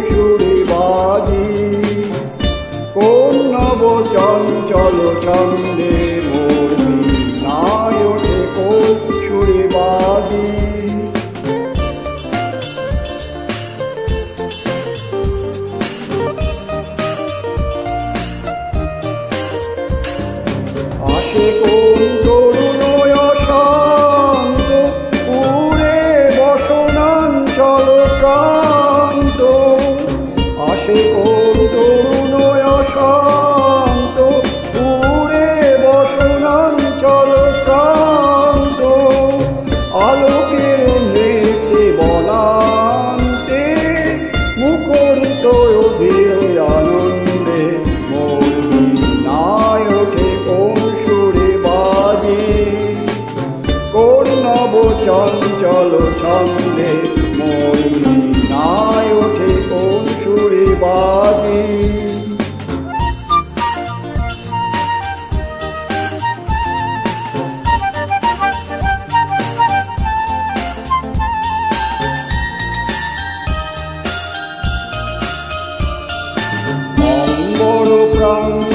সুরে বাজি, কোন নব চঞ্চল ছন্দে মোর বীণায় ওঠে কোন সুরে বাজি। আসে কোন তরুণ শান্ত, উড়ে বসনাঞ্চল ক্রান্ত। আসে কোন তরুণ শান্ত, উড়ে বসনাঞ্চল ক্রান্ত। আলোকের নেত্রে বলান্তে, মুখরিত অধীর আনন্দে মোর বীণায় ওঠে কোন সুরে বাজি, কোন নব চঞ্চল ছন্দে মোর বীণায় ওঠে কোন সুরে বাজি। অম্বর প্রান্ত